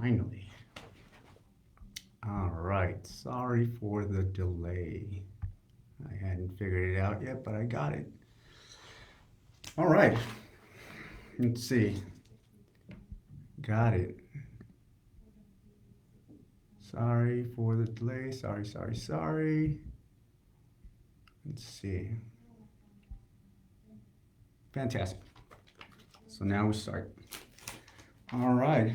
Finally. All right. Sorry for the delay. I hadn't figured it out yet, but I got it. All right. Let's see. Got it. Sorry for the delay. Sorry. Let's see. Fantastic. So now we start. All right.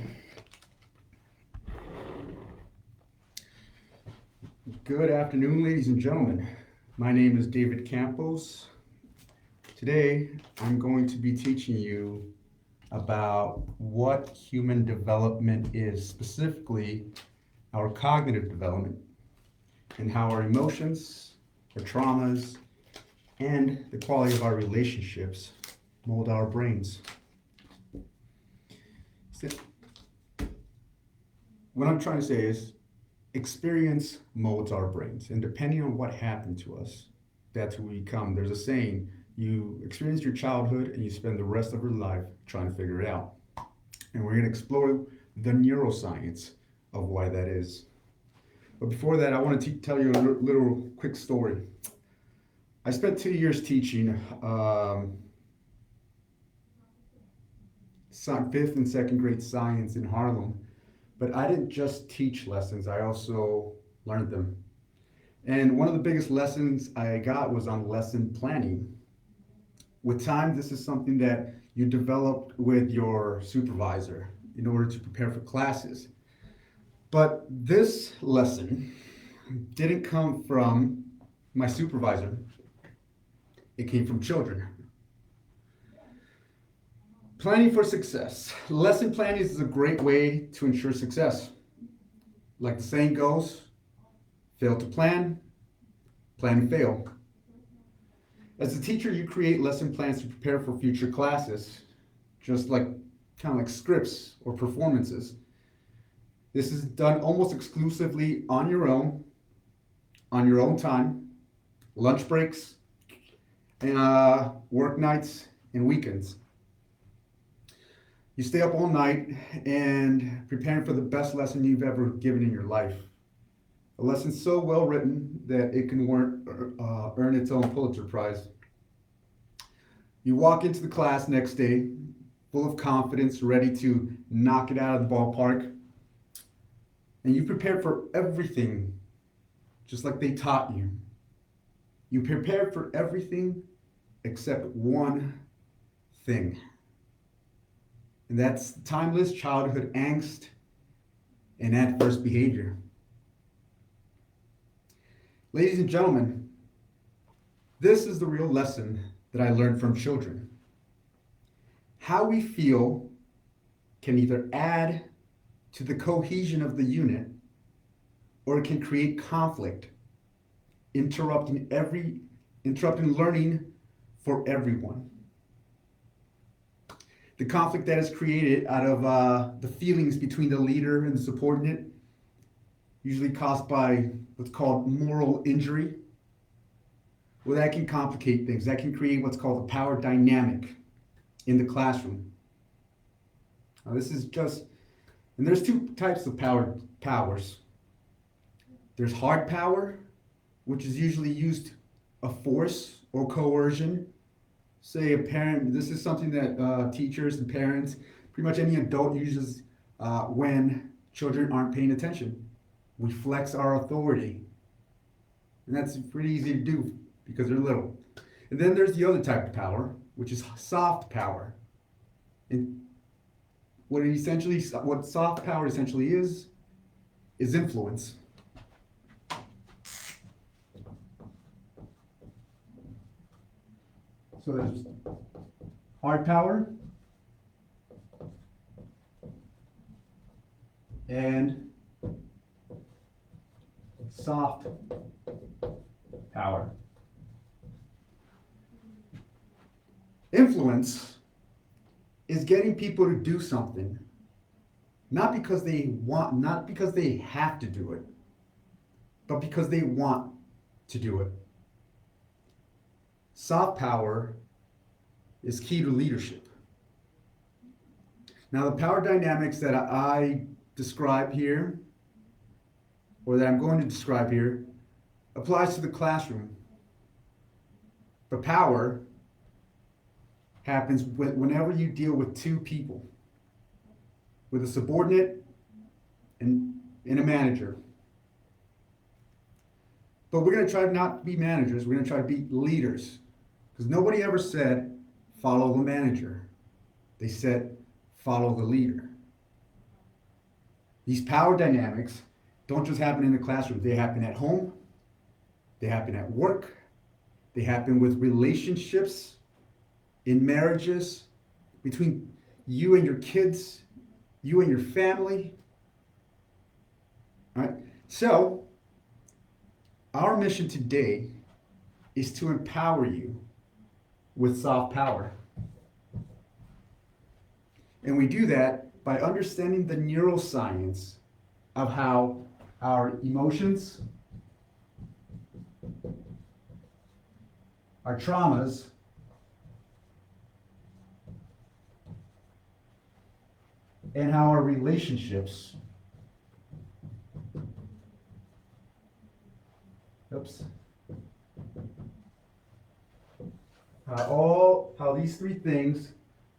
Good afternoon, ladies and gentlemen. My name is David Campos. Today, I'm going to be teaching you about what human development is, specifically our cognitive development, and how our emotions, our traumas, and the quality of our relationships mold our brains. So, what I'm trying to say is, experience molds our brains, and depending on what happened to us, that's who we become. There's a saying, you experience your childhood and you spend the rest of your life trying to figure it out. And we're going to explore the neuroscience of why that is. But before that, I want to tell you a little quick story. I spent 2 years teaching fifth and second grade science in Harlem. But I didn't just teach lessons, I also learned them. And one of the biggest lessons I got was on lesson planning. With time, this is something that you develop with your supervisor in order to prepare for classes. But this lesson didn't come from my supervisor, it came from children. Planning for success. Lesson planning is a great way to ensure success. Like the saying goes, fail to plan, plan and fail. As a teacher, you create lesson plans to prepare for future classes, just like kind of like scripts or performances. This is done almost exclusively on your own time, lunch breaks, and work nights and weekends. You stay up all night and preparing for the best lesson you've ever given in your life. A lesson so well written that it can earn its own Pulitzer Prize. You walk into the class next day full of confidence, ready to knock it out of the ballpark. And you prepared for everything just like they taught you. You prepared for everything except one thing. And that's timeless childhood angst and adverse behavior. Ladies and gentlemen, this is the real lesson that I learned from children. How we feel can either add to the cohesion of the unit or it can create conflict, interrupting learning for everyone. The conflict that is created out of the feelings between the leader and the subordinate, usually caused by what's called moral injury. Well, that can complicate things. That can create what's called a power dynamic in the classroom. Now, and there's two types of powers. There's hard power, which is usually used of force or coercion. Say a parent, this is something that teachers and parents, pretty much any adult uses when children aren't paying attention. We flex our authority. And that's pretty easy to do because they're little. And then there's the other type of power, which is soft power. And what soft power essentially is influence. So there's hard power and soft power. Influence is getting people to do something, not because they want, not because they have to do it, but because they want to do it. Soft power is key to leadership. Now, the power dynamics that I describe here, or that I'm going to describe here, applies to the classroom. The power happens whenever you deal with two people, with a subordinate and a manager. But we're going to try not to be managers, we're going to try to be leaders. Because nobody ever said, follow the manager. They said, follow the leader. These power dynamics don't just happen in the classroom, they happen at home, they happen at work, they happen with relationships, in marriages, between you and your kids, you and your family. All right? So, our mission today is to empower you with soft power. And we do that by understanding the neuroscience of how our emotions, our traumas, and how our relationships, how these three things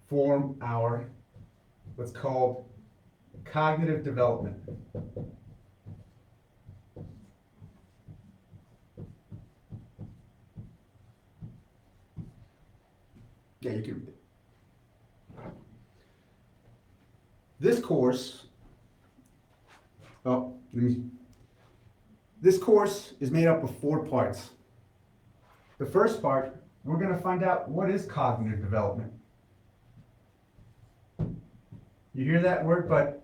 form our what's called cognitive development. Yeah, you can read it. This course, this course is made up of 4 parts. The first part, we're going to find out what is cognitive development. You hear that word, but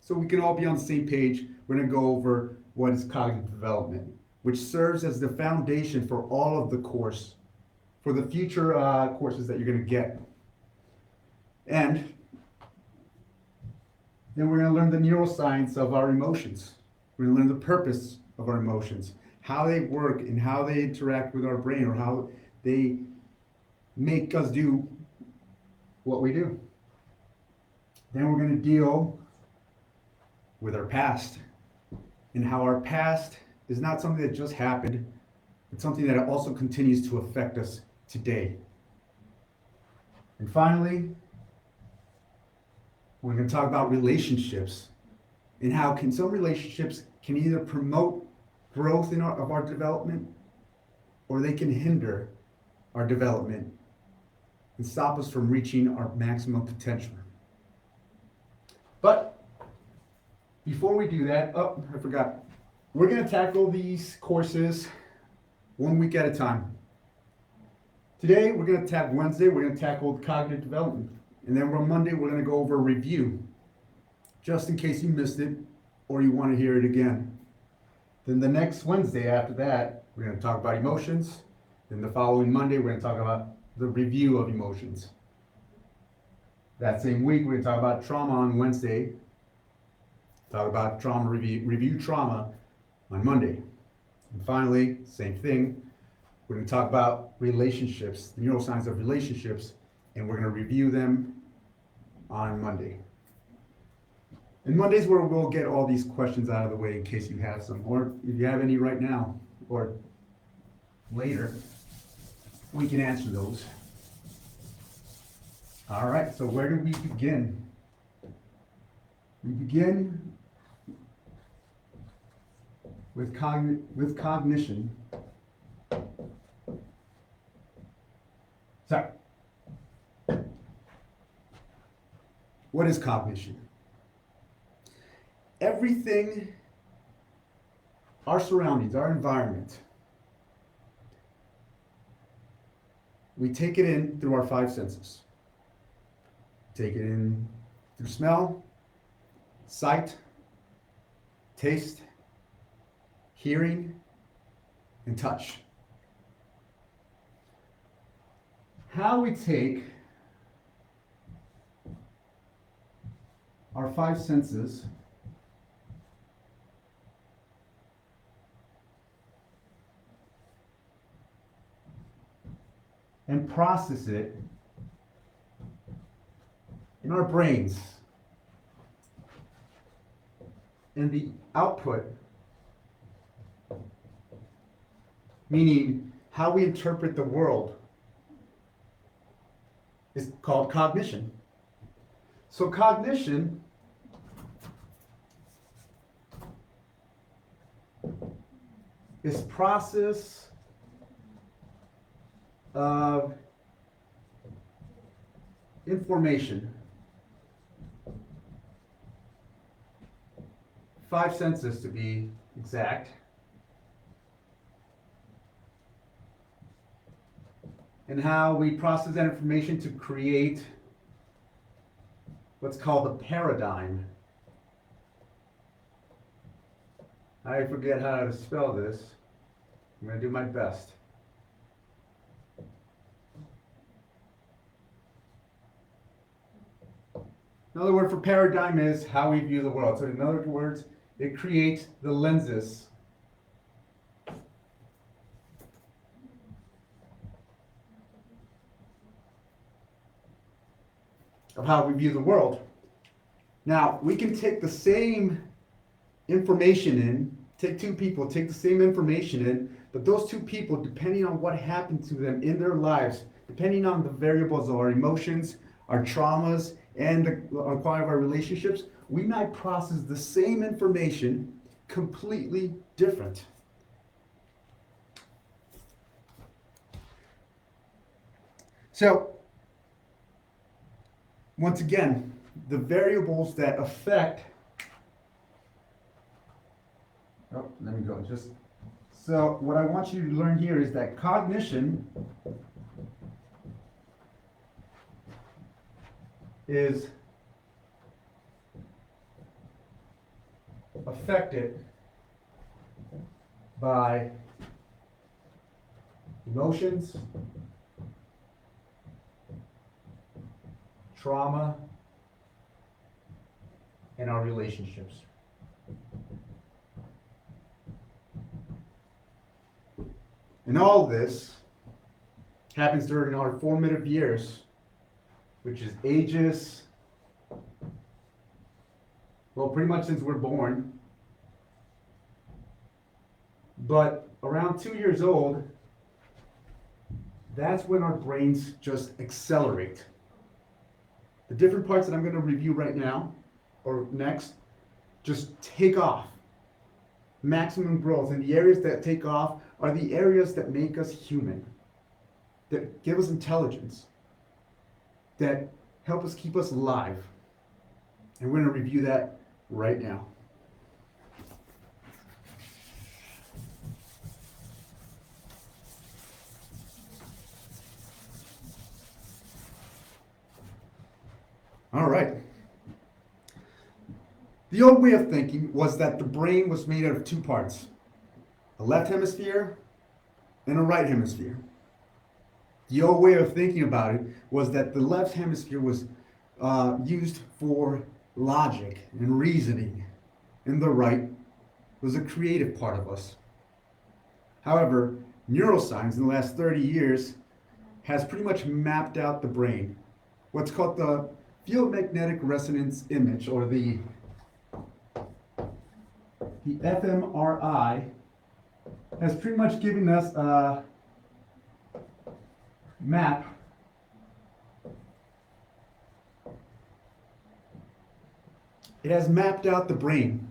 so we can all be on the same page, we're going to go over what is cognitive development, which serves as the foundation for all of the course, for the future courses that you're going to get. And then we're going to learn the neuroscience of our emotions. We're going to learn the purpose of our emotions, how they work and how they interact with our brain, or how they make us do what we do. Then we're going to deal with our past and how our past is not something that just happened, it's something that also continues to affect us today. And finally, we're going to talk about relationships and how some relationships can either promote growth of our development, or they can hinder our development and stop us from reaching our maximum potential. But before we do that, I forgot. We're going to tackle these courses 1 week at a time. Today, we're going to tackle Wednesday, we're going to tackle cognitive development. And then on Monday, we're going to go over a review, just in case you missed it or you want to hear it again. Then the next Wednesday after that, we're going to talk about emotions. Then the following Monday, we're going to talk about the review of emotions. That same week, we're going to talk about trauma on Wednesday. Talk about trauma review trauma on Monday. And finally, same thing. We're going to talk about relationships, the neuroscience of relationships, and we're going to review them on Monday. And Monday's where we'll get all these questions out of the way in case you have some, or if you have any right now, or later, we can answer those. All right, so where do we begin? We begin with cognition. Sorry. What is cognition? Everything, our surroundings, our environment, we take it in through our 5 senses. Take it in through smell, sight, taste, hearing, and touch. How we take our 5 senses and process it in our brains. and the output, meaning how we interpret the world, is called cognition. So cognition is process of information. 5 senses to be exact. And how we process that information to create what's called a paradigm. I forget how to spell this. I'm going to do my best. Another word for paradigm is how we view the world. So in other words, it creates the lenses of how we view the world. Now, we can take the same information in, take two people, take the same information in, but those two people, depending on what happened to them in their lives, depending on the variables of our emotions, our traumas, and the quality of our relationships, we might process the same information completely different. So, once again, the variables that affect, let me go, so what I want you to learn here is that cognition is affected by emotions, trauma, and our relationships. And all this happens during our formative years, which is ages, well, pretty much since we're born. But around 2 years old, that's when our brains just accelerate. The different parts that I'm going to review right now, or next, just take off. Maximum growth. And the areas that take off are the areas that make us human, that give us intelligence, that help us keep us alive. And we're going to review that right now. All right. The old way of thinking was that the brain was made out of two parts, a left hemisphere and a right hemisphere. The old way of thinking about it was that the left hemisphere was used for logic and reasoning, and the right was a creative part of us. However, neuroscience in the last 30 years has pretty much mapped out the brain. What's called the field magnetic resonance image, or the fMRI, has pretty much given us a map It has mapped out the brain.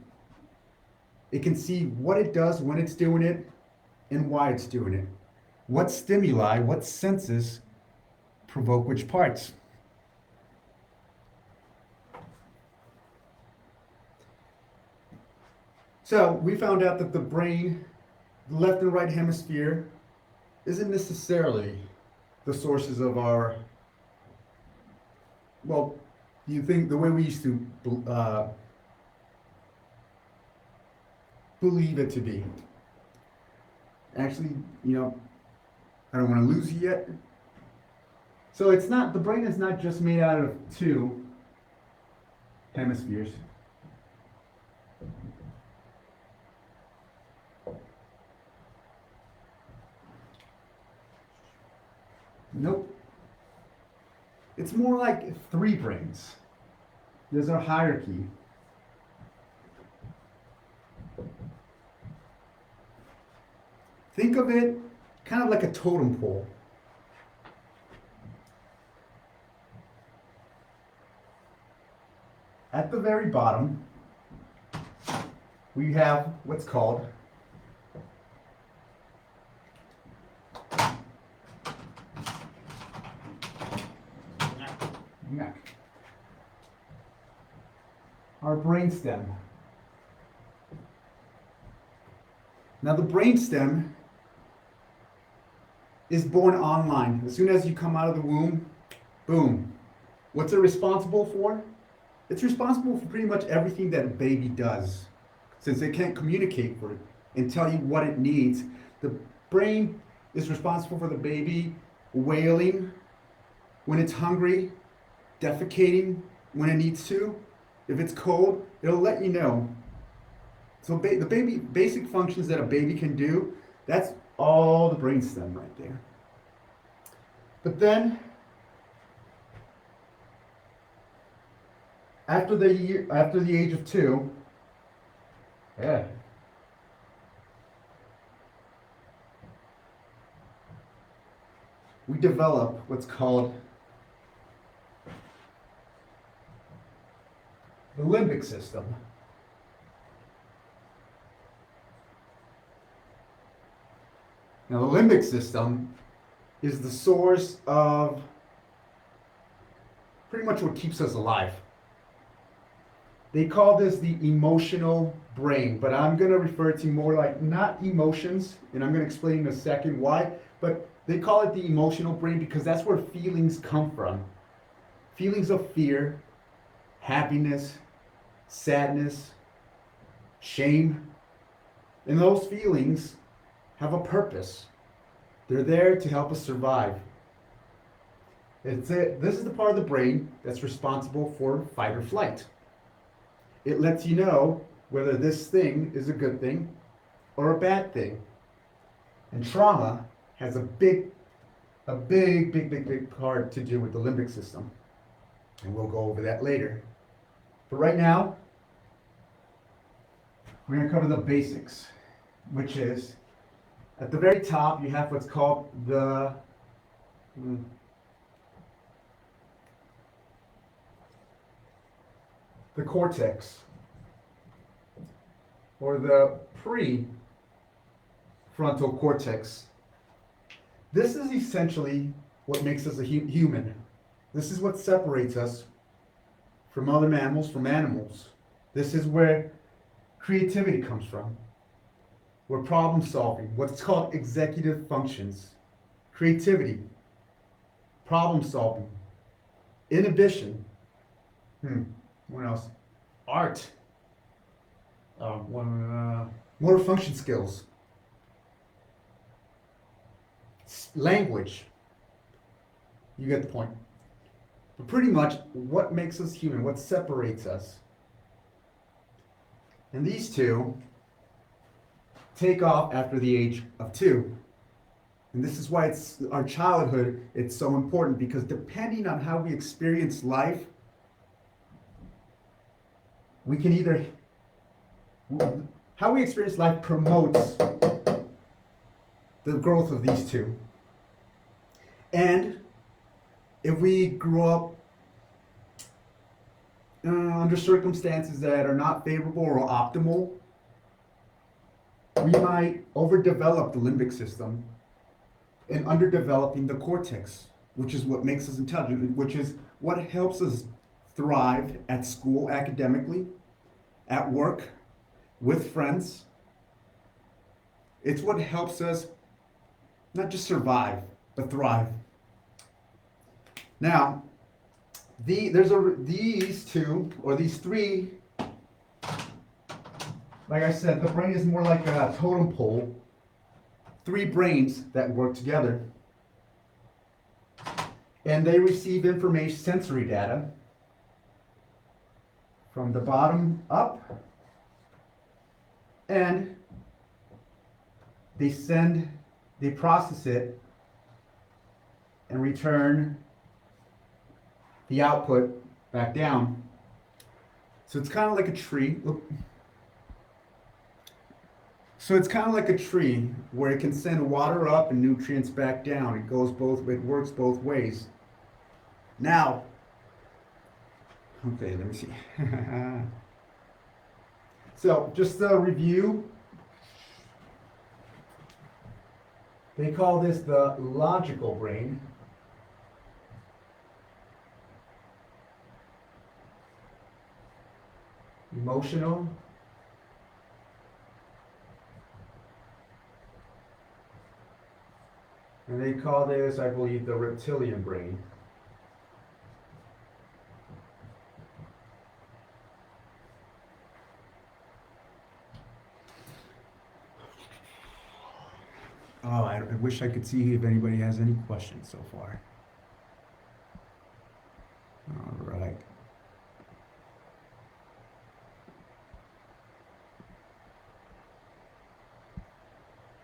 It can see what it does, when it's doing it, and why it's doing it. What stimuli, what senses provoke which parts. So we found out that the brain, the left and right hemisphere, isn't necessarily the sources of our, well, you think the way we used to believe it to be. Actually, I don't want to lose you yet. So it's not, the brain is not just made out of two hemispheres. Nope. It's more like three brains. There's our hierarchy. Think of it kind of like a totem pole. At the very bottom, we have what's called neck. Our brainstem. Now the brainstem is born online. As soon as you come out of the womb, boom. What's it responsible for? It's responsible for pretty much everything that a baby does. Since it can't communicate for it and tell you what it needs, the brain is responsible for the baby wailing when it's hungry, defecating when it needs to. If it's cold, it'll let you know. So the baby basic functions that a baby can do, that's all the brainstem right there. But then after the age of 2, yeah. We develop what's called the limbic system. Now, the limbic system is the source of pretty much what keeps us alive. They call this the emotional brain, but I'm going to refer to more like not emotions, and I'm going to explain in a second why, but they call it the emotional brain because that's where feelings come from. Feelings of fear, happiness, sadness, shame, and those feelings have a purpose. They're there to help us survive. This is the part of the brain that's responsible for fight or flight. It lets you know whether this thing is a good thing or a bad thing. And trauma has a big part to do with the limbic system. And we'll go over that later. But right now, we're going to cover the basics, which is at the very top, you have what's called the cortex, or the prefrontal cortex. This is essentially what makes us a human. This is what separates us from other mammals, from animals. This is where creativity comes from, where problem solving, what's called executive functions, creativity, problem solving, inhibition, what else? Art, motor function skills, language. You get the point. But pretty much what makes us human, what separates us. And these two take off after the age of 2. And this is why our childhood, it's so important, because depending on how we experience life, we can either, how we experience life promotes the growth of these two. And if we grew up under circumstances that are not favorable or optimal, we might overdevelop the limbic system and underdeveloping the cortex, which is what makes us intelligent, which is what helps us thrive at school academically, at work, with friends. It's what helps us not just survive, but thrive. Now, these two, or these three, like I said, the brain is more like a totem pole. 3 brains that work together. And they receive information, sensory data, from the bottom up. And they process it and return the output back down. So it's kind of like a tree. So it's kind of like a tree where it can send water up and nutrients back down. It works both ways. Now, okay, let me see. So just a review. They call this the logical brain. Emotional. And they call this, I believe, the reptilian brain. Oh, I wish I could see if anybody has any questions so far. All right.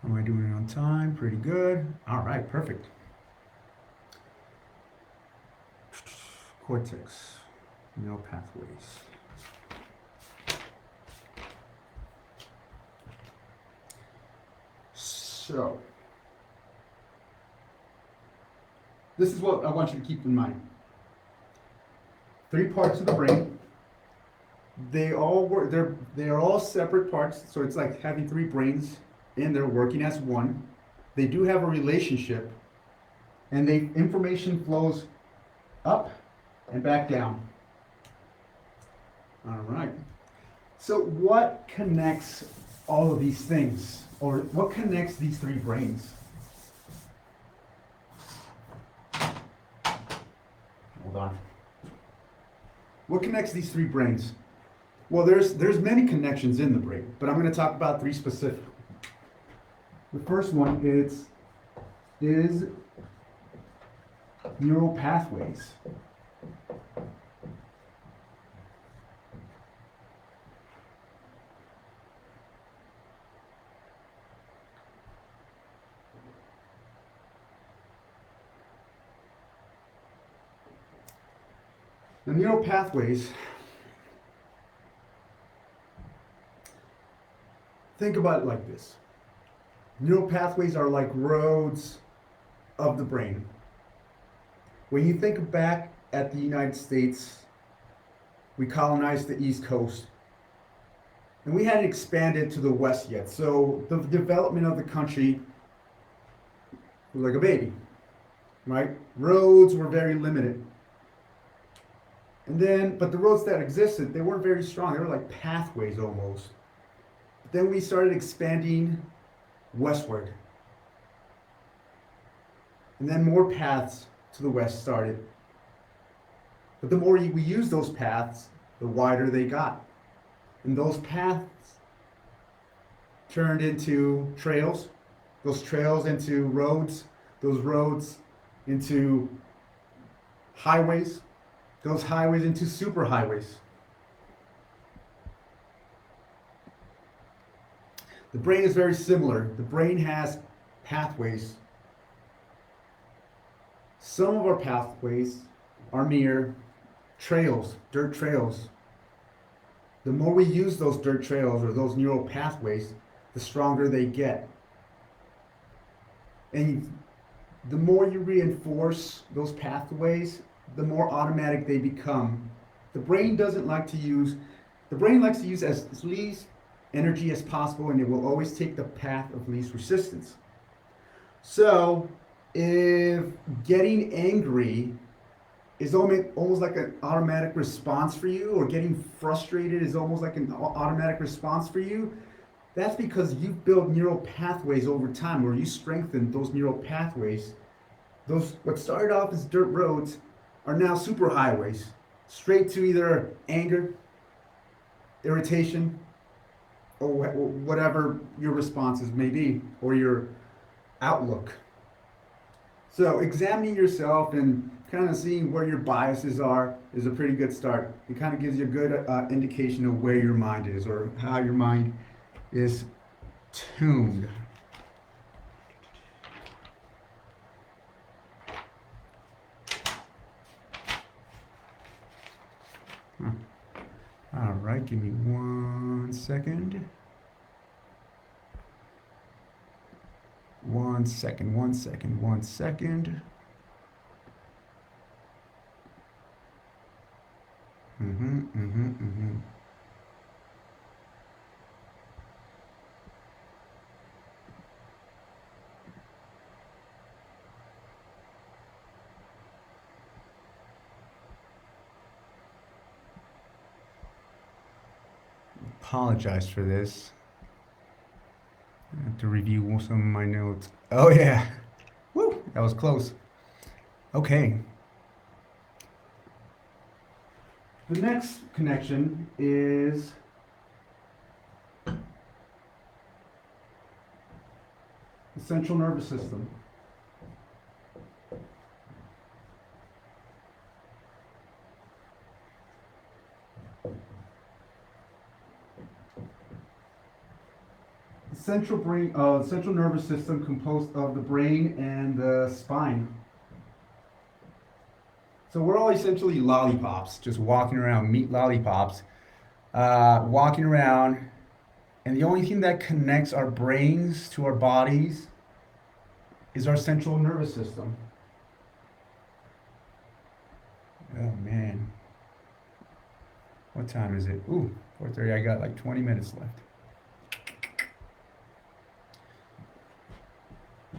Am I doing it on time? Pretty good. All right, perfect. Cortex, neural pathways. So, this is what I want you to keep in mind. 3 parts of the brain. They all work. They are all separate parts. So it's like having 3 brains, and they're working as one. They do have a relationship, and information flows up and back down. All right. So what connects all of these things, or what connects these 3 brains? Hold on. What connects these 3 brains? Well, there's many connections in the brain, but I'm going to talk about 3 specific. The first one is neural pathways. The neural pathways, think about it like this. Neural pathways are like roads of the brain. When you think back at the United States, we colonized the East Coast. And we hadn't expanded to the West yet. So the development of the country was like a baby, right? Roads were very limited. And then, but the roads that existed, they weren't very strong. They were like pathways almost. But then we started expanding westward. And then more paths to the west started. But the more we used those paths, the wider they got. And those paths turned into trails, those trails into roads, those roads into highways, those highways into superhighways. The brain is very similar. The brain has pathways. Some of our pathways are mere trails, dirt trails. The more we use those dirt trails or those neural pathways, the stronger they get. And the more you reinforce those pathways, the more automatic they become. The brain likes to use as least energy as possible, and it will always take the path of least resistance. So if getting angry is almost like an automatic response for you, or getting frustrated is almost like an automatic response for you, that's because you've built neural pathways over time, or you strengthened those neural pathways. Those what started off as dirt roads are now superhighways, straight to either anger, irritation, or whatever your responses may be, or your outlook. So examining yourself and kind of seeing where your biases are is a pretty good start. It kind of gives you a good indication of where your mind is, or how your mind is tuned. All right, give me 1 second. One second, one second, one second. Apologize for this. I have to review some of my notes. Oh yeah. Woo, that was close. Okay. The next connection is the central nervous system. Central nervous system composed of the brain and the spine. So we're all essentially lollipops, just walking around, meat lollipops, walking around, and the only thing that connects our brains to our bodies is our central nervous system. Oh man. What time is it? Ooh, 4:30. I got like 20 minutes left.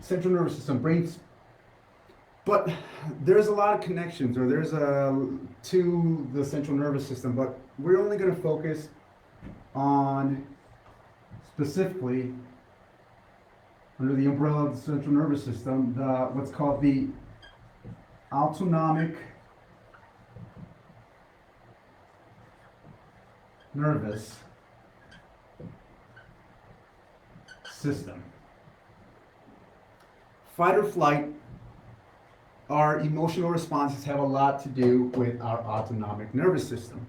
Central nervous system, brains. But there's a lot of connections, or there's to the central nervous system. But we're only going to focus on specifically under the umbrella of the central nervous system, what's called the autonomic nervous system. Fight or flight, our emotional responses have a lot to do with our autonomic nervous system.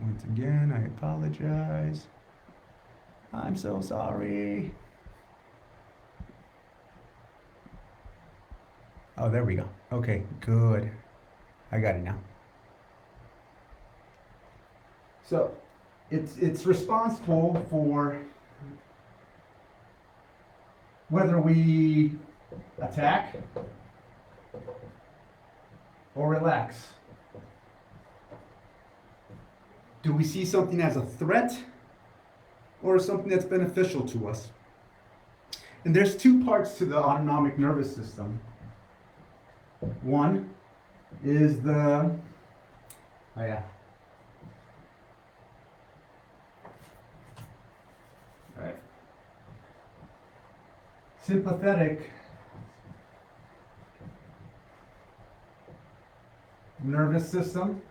Once again, I apologize. I'm so sorry. Oh, there we go. Okay, good. I got it now. So it's responsible for whether we attack or relax. Do we see something as a threat or something that's beneficial to us? And there's two parts to the autonomic nervous system. One is sympathetic nervous system.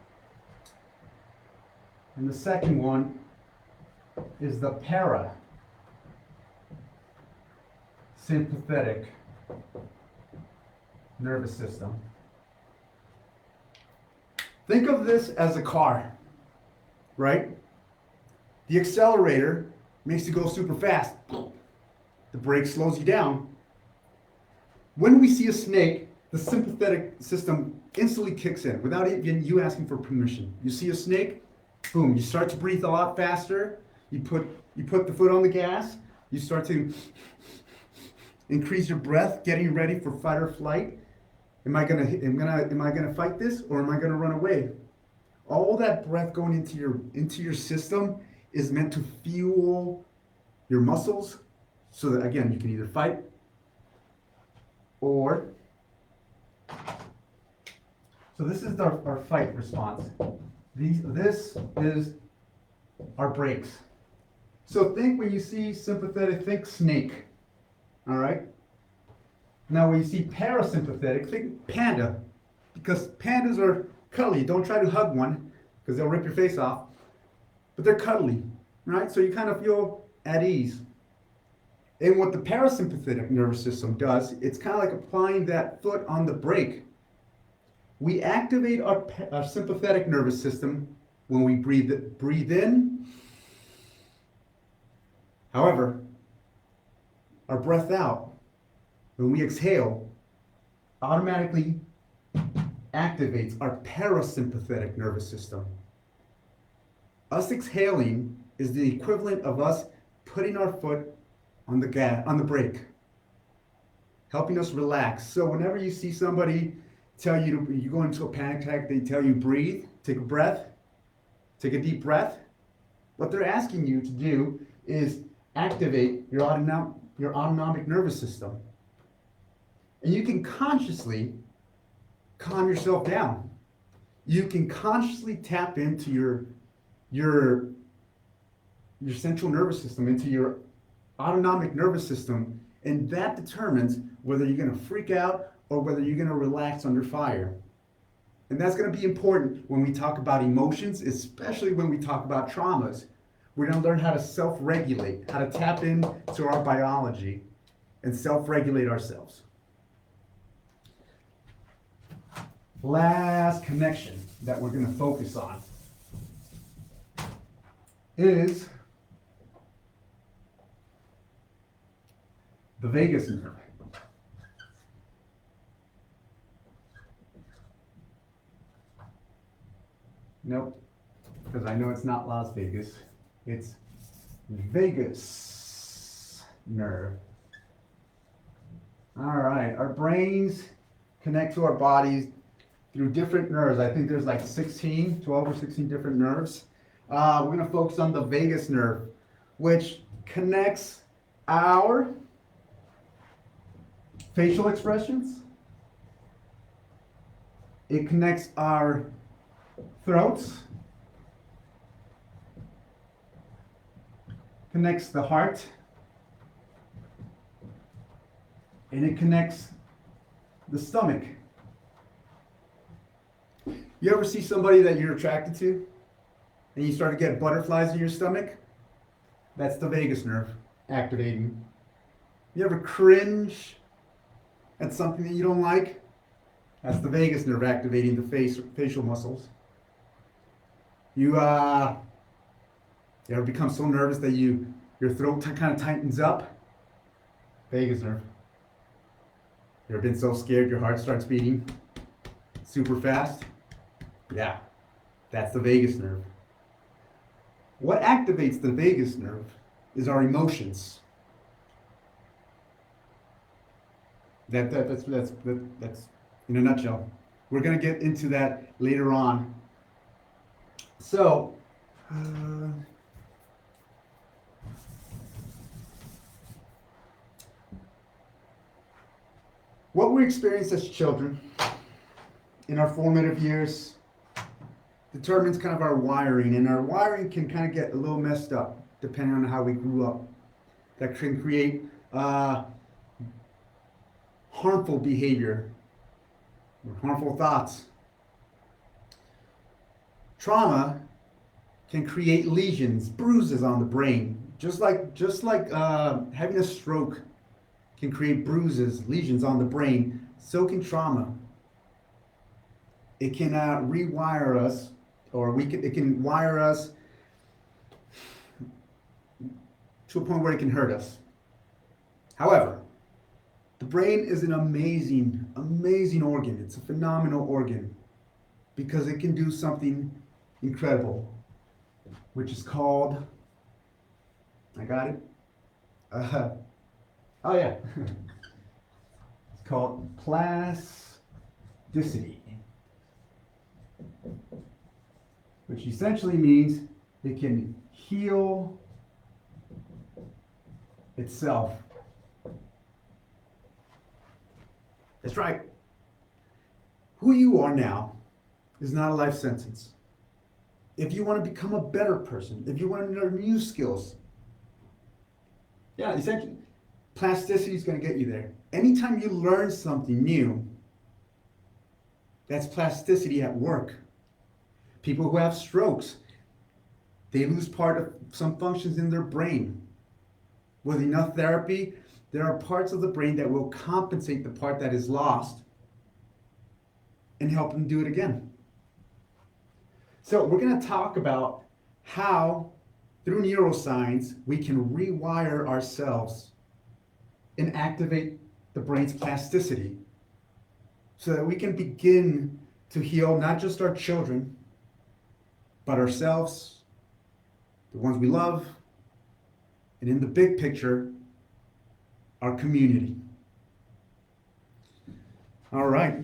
And the second one is the parasympathetic nervous system. Think of this as a car, right? The accelerator makes you go super fast. The brake slows you down. When we see a snake, the sympathetic system instantly kicks in without even you asking for permission. You see a snake, boom, you start to breathe a lot faster. You put the foot on the gas. You start to increase your breath, getting ready for fight or flight. Am I gonna fight this, or am I gonna run away? All that breath going into your system is meant to fuel your muscles, so that again you can either fight or. So this is our fight response. This is our brakes. So think when you see sympathetic, think snake. All right. Now when you see parasympathetic, think panda, because pandas are cuddly. Don't try to hug one, because they'll rip your face off. But they're cuddly, right? So you kind of feel at ease. And what the parasympathetic nervous system does, it's kind of like applying that foot on the brake. We activate our sympathetic nervous system when we breathe in. However, our breath out, when we exhale, automatically activates our parasympathetic nervous system. Us exhaling is the equivalent of us putting our foot on the brake, helping us relax. So whenever you see somebody tell you you go into a panic attack, they tell you breathe, take a breath, take a deep breath. What they're asking you to do is activate your autonomic nervous system. And you can consciously calm yourself down. You can consciously tap into your central nervous system, into your autonomic nervous system, and that determines whether you're going to freak out or whether you're going to relax under fire. And that's going to be important when we talk about emotions, especially when we talk about traumas. We're going to learn how to self-regulate, how to tap into our biology and self-regulate ourselves. Last connection that we're going to focus on is the vagus nerve. Nope, because I know it's not Las Vegas. It's vagus nerve. All right, our brains connect to our bodies through different nerves. I think there's like 12 or 16 different nerves. We're going to focus on the vagus nerve, which connects our facial expressions. It connects our throats, connects the heart, and it connects the stomach. You ever see somebody that you're attracted to and you start to get butterflies in your stomach? That's the vagus nerve activating. You ever cringe at something that you don't like? That's the vagus nerve activating the facial muscles. You ever become so nervous that your throat kind of tightens up? Vagus nerve. You ever been so scared your heart starts beating super fast? Yeah, that's the vagus nerve. What activates the vagus nerve is our emotions. That's in a nutshell. We're going to get into that later on. So, what we experience as children in our formative years determines kind of our wiring, and our wiring can kind of get a little messed up depending on how we grew up. That can create harmful behavior or harmful thoughts. Trauma can create lesions, bruises on the brain, just like having a stroke can create bruises, lesions on the brain. So can trauma. It can rewire us, or it can wire us to a point where it can hurt us. However, the brain is an amazing organ. It's a phenomenal organ because it can do something incredible, which is called, I got it? Oh yeah. It's called plasticity, which essentially means it can heal itself. That's right. Who you are now is not a life sentence. If you want to become a better person, if you want to learn new skills, yeah, essentially, plasticity is going to get you there. Anytime you learn something new, that's plasticity at work. People who have strokes, they lose part of some functions in their brain. With enough therapy, there are parts of the brain that will compensate the part that is lost and help them do it again. So we're going to talk about how, through neuroscience, we can rewire ourselves and activate the brain's plasticity so that we can begin to heal not just our children, but ourselves, the ones we love, and in the big picture, our community. All right.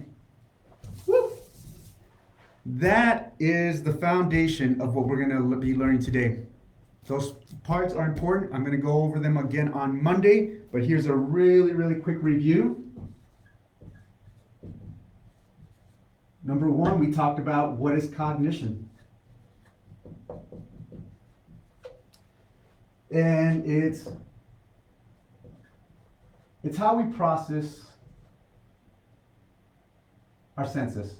Woo. That is the foundation of what we're going to be learning today. Those parts are important. I'm going to go over them again on Monday, but here's a really, really quick review. Number one, we talked about what is cognition. And it's how we process our senses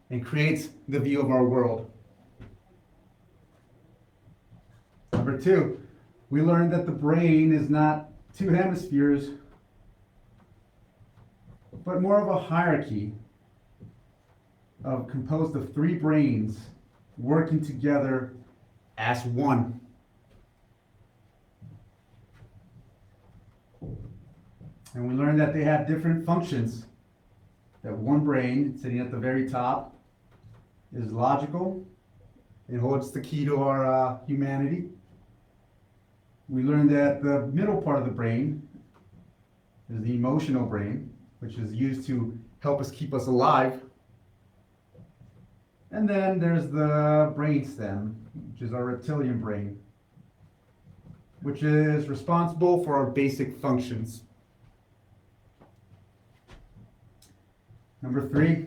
and creates the view of our world. Number two, we learned that the brain is not two hemispheres, but more of a hierarchy composed of three brains working together as one. And we learned that they have different functions. That one brain, sitting at the very top, is logical. It holds the key to our humanity. We learned that the middle part of the brain is the emotional brain, which is used to help us keep us alive. And then there's the brainstem, which is our reptilian brain, which is responsible for our basic functions. Number three,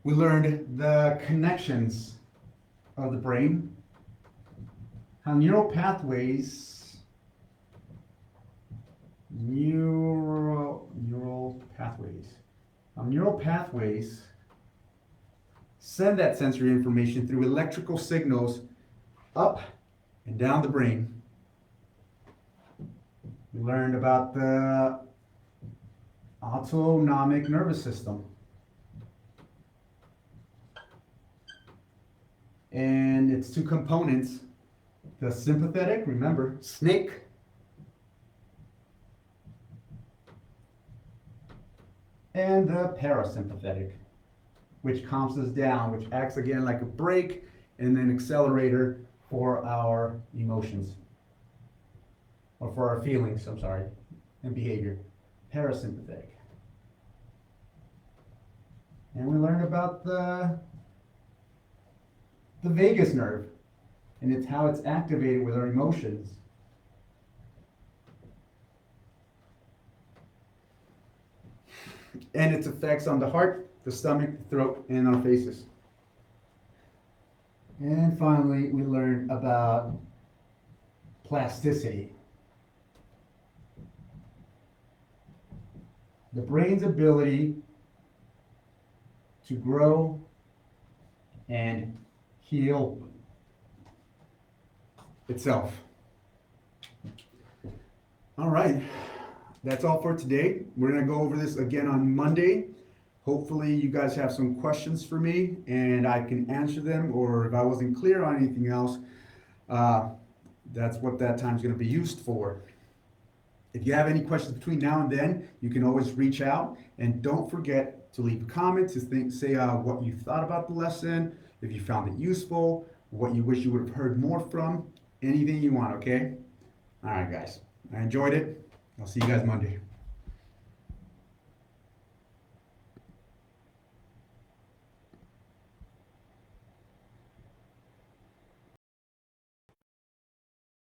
we learned the connections of the brain, how neural pathways send that sensory information through electrical signals up and down the brain. We learned about the autonomic nervous system. And its two components, the sympathetic, remember, snake, and the parasympathetic, which calms us down, which acts again like a brake and an accelerator for our emotions, or for our feelings, and behavior. Parasympathetic. And we learned about the vagus nerve, and it's how it's activated with our emotions. And its effects on the heart, the stomach, the throat, and our faces. And finally, we learned about plasticity. The brain's ability to grow and heal itself. All right, that's all for today. We're going to go over this again on Monday. Hopefully you guys have some questions for me and I can answer them, or if I wasn't clear on anything else, that's what that time's going to be used for. If you have any questions between now and then, you can always reach out, and don't forget to leave a comment to say what you thought about the lesson, if you found it useful, what you wish you would have heard more from, anything you want, okay? All right, guys. I enjoyed it. I'll see you guys Monday.